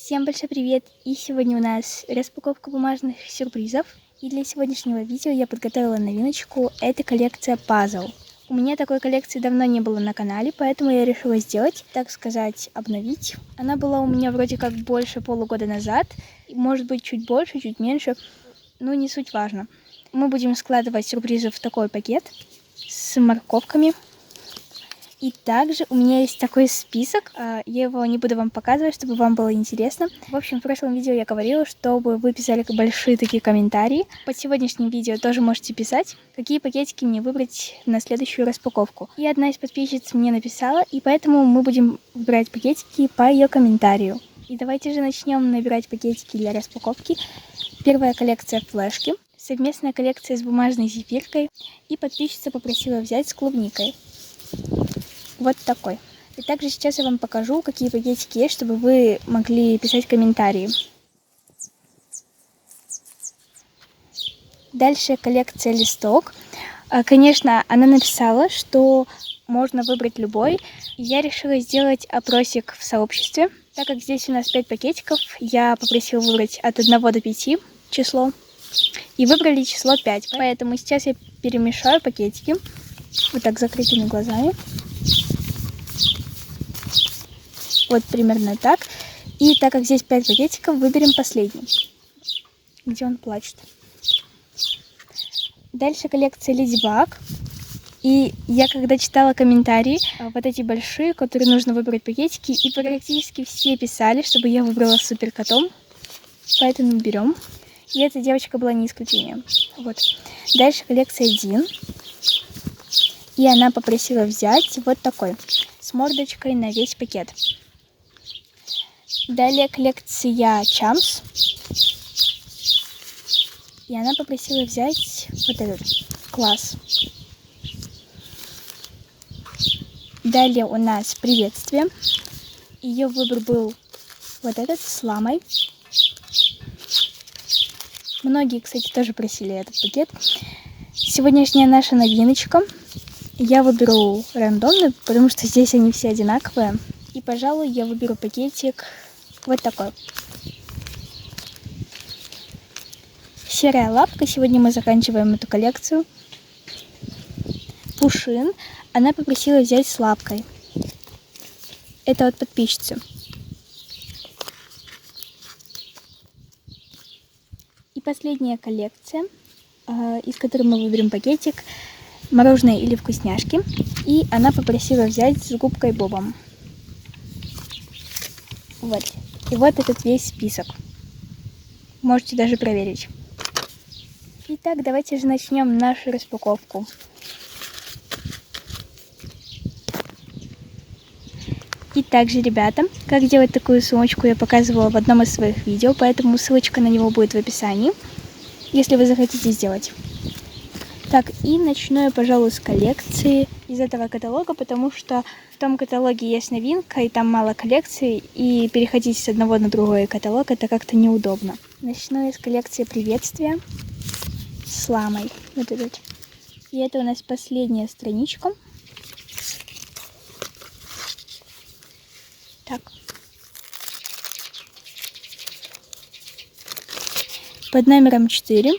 Всем большой привет! И сегодня у нас распаковка бумажных сюрпризов. И для сегодняшнего видео я подготовила новиночку. Это коллекция пазл. У меня такой коллекции давно не было на канале, поэтому я решила сделать, так сказать, обновить. Она была у меня вроде как больше полугода назад. Может быть, чуть больше, чуть меньше. Но не суть важно. Мы будем складывать сюрпризы в такой пакет с морковками. И также у меня есть такой список, я его не буду вам показывать, чтобы вам было интересно. В общем, в прошлом видео я говорила, чтобы вы писали большие такие комментарии. Под сегодняшним видео тоже можете писать, какие пакетики мне выбрать на следующую распаковку. И одна из подписчиц мне написала, и поэтому мы будем выбирать пакетики по ее комментарию. И давайте же начнем набирать пакетики для распаковки. Первая коллекция флешки, совместная коллекция с бумажной зефиркой, и подписчица попросила взять с клубникой. Вот такой. И также сейчас я вам покажу, какие пакетики есть, чтобы вы могли писать комментарии. Дальше коллекция листок. Конечно, она написала, что можно выбрать любой. Я решила сделать опросик в сообществе. Так как здесь у нас 5 пакетиков, я попросила выбрать от 1 до 5 число. И выбрали число 5. Поэтому сейчас я перемешаю пакетики. Вот так, закрытыми глазами. Вот примерно так. И так как здесь 5 пакетиков, выберем последний. Где он плачет. Дальше коллекция Леди Баг. И я когда читала комментарии, вот эти большие, которые нужно выбрать пакетики, и практически все писали, чтобы я выбрала с супер котом. Поэтому берем. И эта девочка была не исключением. Вот. Дальше коллекция Дин. И она попросила взять вот такой, с мордочкой на весь пакет. Далее коллекция Чамс. И она попросила взять вот этот класс. Далее у нас приветствие. Ее выбор был вот этот с ламой. Многие, кстати, тоже просили этот пакет. Сегодняшняя наша новиночка. Я выберу рандомный, потому что здесь они все одинаковые. И, пожалуй, я выберу пакетик вот такой. Серая лапка. Сегодня мы заканчиваем эту коллекцию. Пушин. Она попросила взять с лапкой. Это от подписчицы. И последняя коллекция, из которой мы выберем пакетик. Мороженое или вкусняшки. И она попросила взять с губкой Бобом. Вот. И вот этот весь список. Можете даже проверить. Итак, давайте же начнем нашу распаковку. И также, ребята, как делать такую сумочку я показывала в одном из своих видео, поэтому ссылочка на него будет в описании, если вы захотите сделать. Так, и начну я, пожалуй, с коллекции из этого каталога, потому что в том каталоге есть новинка, и там мало коллекций, и переходить с одного на другой каталог это как-то неудобно. Начну я с коллекции приветствия с ламой. Вот этот. И это у нас последняя страничка. Так. Под номером 4.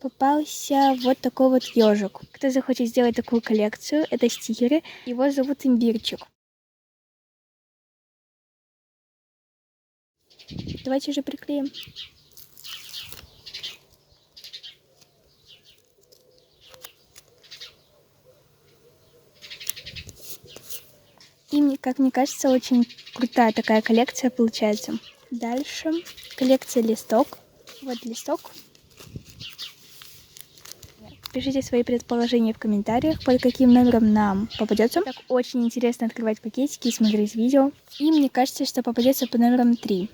Попался вот такой вот ежик. Кто захочет сделать такую коллекцию, это стикеры. Его зовут Имбирчик. Давайте же приклеим. И, как мне кажется, очень крутая такая коллекция получается. Дальше коллекция листок. Вот листок. Пишите свои предположения в комментариях, под каким номером нам попадется. Так очень интересно открывать пакетики и смотреть видео. И мне кажется, что попадется под номером 3.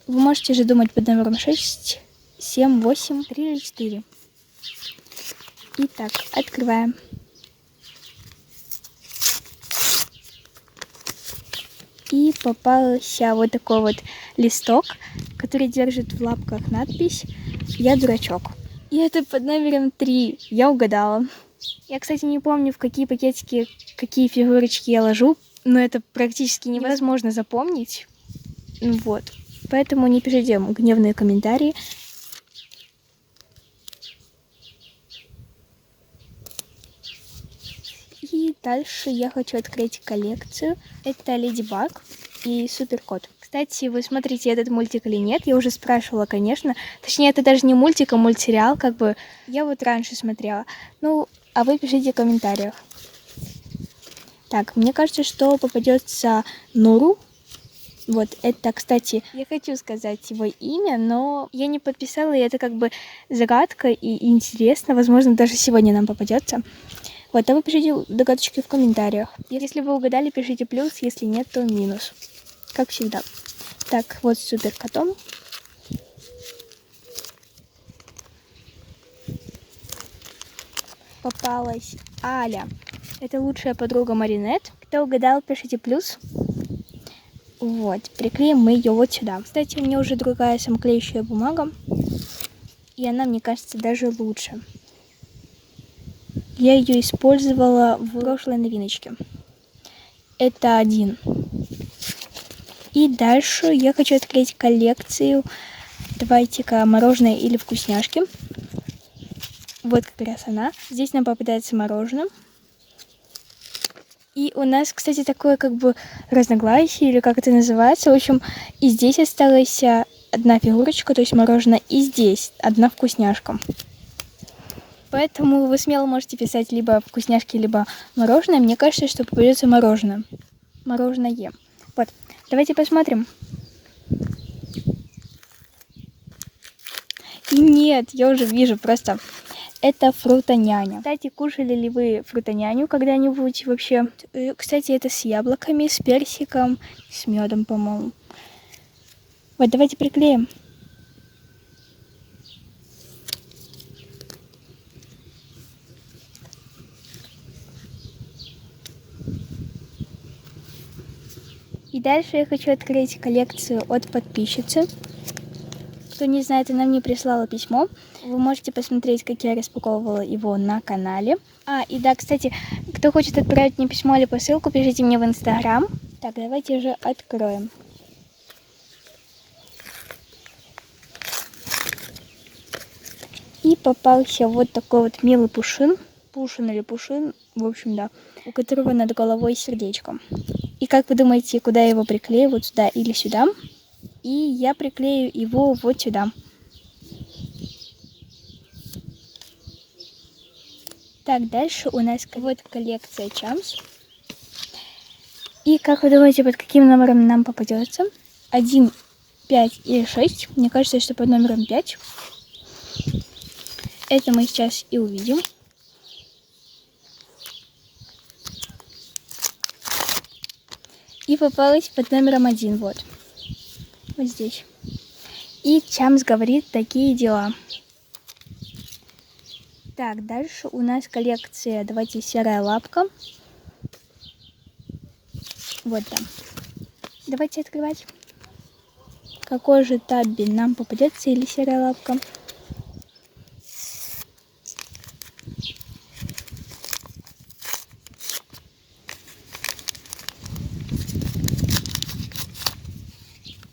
Вы можете же думать под номером 6, 7, 8, 3 или 4. Итак, открываем. И попался вот такой вот листок, который держит в лапках надпись «Я дурачок». И это под номером 3. Я угадала. Я, кстати, не помню, в какие пакетики, какие фигурочки я ложу, но это практически невозможно запомнить. Вот. Поэтому не пишите гневные комментарии. И дальше я хочу открыть коллекцию. Это Леди Баг и Супер Кот. Кстати, вы смотрите этот мультик или нет? Я уже спрашивала, конечно. Точнее, это даже не мультик, а мультсериал, как бы. Я вот раньше смотрела. Ну, а вы пишите в комментариях. Так, мне кажется, что попадется Нуру. Вот, это, кстати, я хочу сказать его имя, но я не подписала, и это как бы загадка и интересно. Возможно, даже сегодня нам попадется. Вот, а вы пишите догадочки в комментариях. Если вы угадали, пишите плюс, если нет, то минус. Как всегда. Так, вот с Супер Котом. Попалась Аля. Это лучшая подруга Маринет. Кто угадал, пишите плюс. Вот, приклеим мы ее вот сюда. Кстати, у меня уже другая самоклеющая бумага. И она, мне кажется, даже лучше. Я ее использовала в прошлой новиночке. Это 1. И дальше я хочу открыть коллекцию. Давайте-ка мороженое или вкусняшки. Вот как раз она. Здесь нам попадается мороженое. И у нас, кстати, такое как бы разногласие, или как это называется. В общем, и здесь осталась одна фигурочка, то есть мороженое, и здесь одна вкусняшка. Поэтому вы смело можете писать либо вкусняшки, либо мороженое. Мне кажется, что попадется мороженое. Мороженое. Вот, давайте посмотрим. И нет, я уже вижу, просто это фрутоняня. Кстати, кушали ли вы фрутоняню когда-нибудь вообще? Кстати, это с яблоками, с персиком, с медом, по-моему. Вот, давайте приклеим. И дальше я хочу открыть коллекцию от подписчицы. Кто не знает, она мне прислала письмо. Вы можете посмотреть, как я распаковывала его на канале. И да, кстати, кто хочет отправить мне письмо или посылку, пишите мне в Инстаграм. Так, давайте же откроем. И попался вот такой вот милый пушин. Пушин или пушин, в общем, да. У которого над головой сердечко. И как вы думаете, куда я его приклею? Вот сюда или сюда? И я приклею его вот сюда. Так, дальше у нас вот коллекция Чамс. И как вы думаете, под каким номером нам попадется? 1, 5 или 6? Мне кажется, что под номером 5. Это мы сейчас и увидим. И попалась под номером 1, вот. Вот здесь. И Чамс говорит такие дела. Так, дальше у нас коллекция, давайте, серая лапка. Вот там. Давайте открывать. Какой же Табби нам попадется, или серая лапка?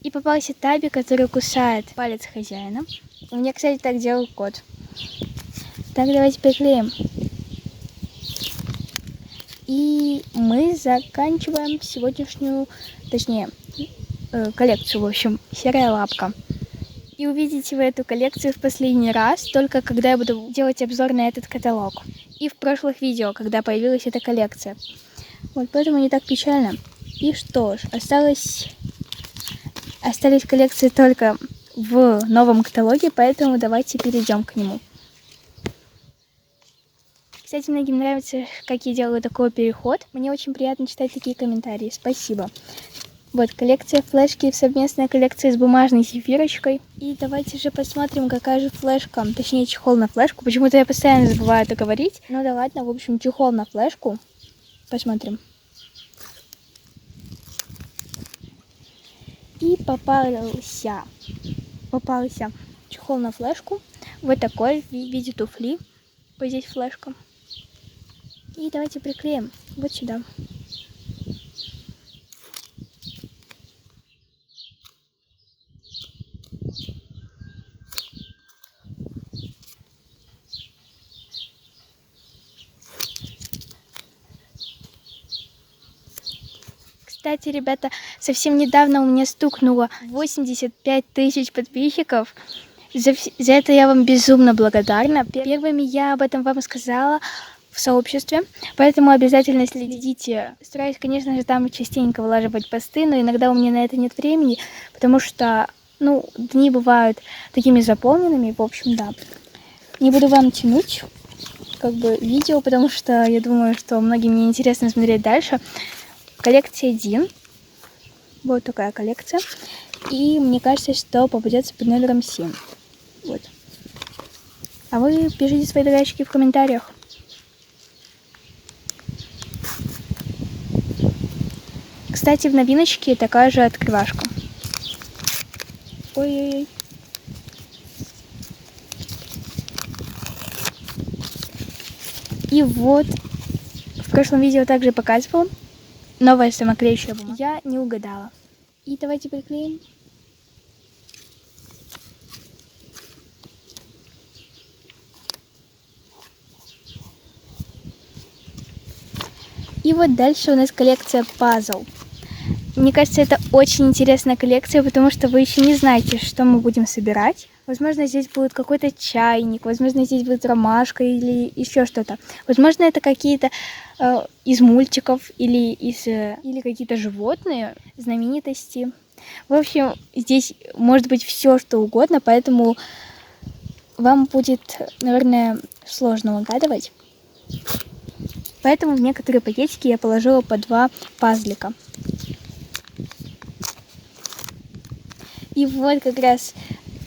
И попался Табби, который кусает палец хозяина. У меня, кстати, так делал кот. Так, давайте приклеим. И мы заканчиваем сегодняшнюю, точнее, коллекцию, в общем, серая лапка. И увидите вы эту коллекцию в последний раз, только когда я буду делать обзор на этот каталог. И в прошлых видео, когда появилась эта коллекция. Вот, поэтому не так печально. И что ж, остались коллекции только в новом каталоге, поэтому давайте перейдем к нему. Кстати, многим нравится, как я делаю такой переход. Мне очень приятно читать такие комментарии. Спасибо. Вот, коллекция флешки, совместная коллекция с бумажной зефирочкой. И давайте же посмотрим, какая же флешка, точнее чехол на флешку. Почему-то я постоянно забываю это говорить. Ну да ладно, в общем, чехол на флешку. Посмотрим. И попался чехол на флешку. Вот такой, в виде туфли. Вот здесь флешка. И давайте приклеим вот сюда. Кстати, ребята, совсем недавно у меня стукнуло 85 тысяч подписчиков. За это я вам безумно благодарна. Первыми я об этом вам сказала в сообществе, поэтому обязательно следите. Стараюсь, конечно же, там частенько вылаживать посты, но иногда у меня на это нет времени, потому что, дни бывают такими заполненными. В общем, да. Не буду вам тянуть видео, потому что я думаю, что многим не интересно смотреть дальше. Коллекция Дин. Вот такая коллекция. И мне кажется, что попадется под номером 7. Вот. А вы пишите свои догадки в комментариях. Кстати, в новиночке такая же открывашка. Ой-ой-ой. И вот, в прошлом видео также показывала новая самоклеющая бумага. Я не угадала. И давайте приклеим. И вот дальше у нас коллекция Puzzle. Мне кажется, это очень интересная коллекция, потому что вы еще не знаете, что мы будем собирать. Возможно, здесь будет какой-то чайник, возможно, здесь будет ромашка или еще что-то. Возможно, это какие-то из мультиков или какие-то животные, знаменитости. В общем, здесь может быть все, что угодно, поэтому вам будет, наверное, сложно угадывать. Поэтому в некоторые пакетики я положила по 2 пазлика. И вот как раз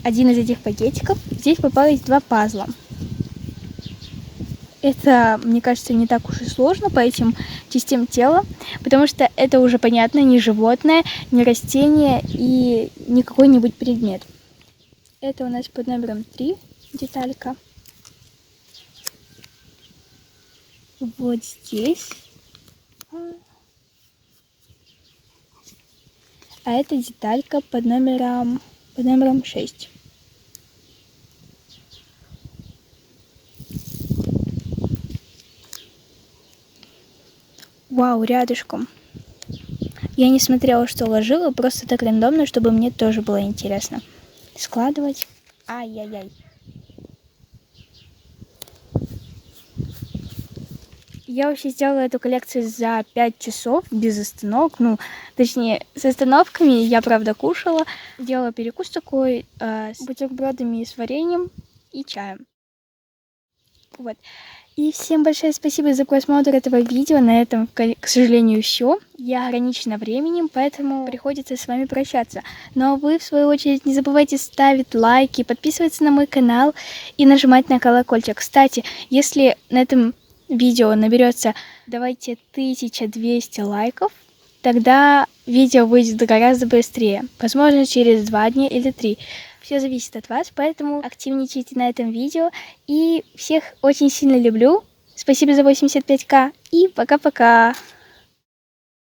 один из этих пакетиков. Здесь попалось 2 пазла. Это, мне кажется, не так уж и сложно по этим частям тела, потому что это уже понятно, не животное, не растение и не какой-нибудь предмет. Это у нас под номером 3 деталька. Вот здесь. А это деталька под номером 6. Вау, рядышком. Я не смотрела, что ложила, просто так рандомно, чтобы мне тоже было интересно складывать. Ай-яй-яй. Я вообще сделала эту коллекцию за 5 часов без остановок. Точнее, с остановками. Я, правда, кушала. Делала перекус такой с бутербродами с вареньем и чаем. Вот. И всем большое спасибо за просмотр этого видео. На этом, к сожалению, все. Я ограничена временем, поэтому приходится с вами прощаться. Но вы, в свою очередь, не забывайте ставить лайки, подписываться на мой канал и нажимать на колокольчик. Кстати, если на этом видео наберется, давайте, 1200 лайков, тогда видео выйдет гораздо быстрее. Возможно, через 2 дня или 3. Все зависит от вас, поэтому активничайте на этом видео. И всех очень сильно люблю. Спасибо за 85К и пока-пока.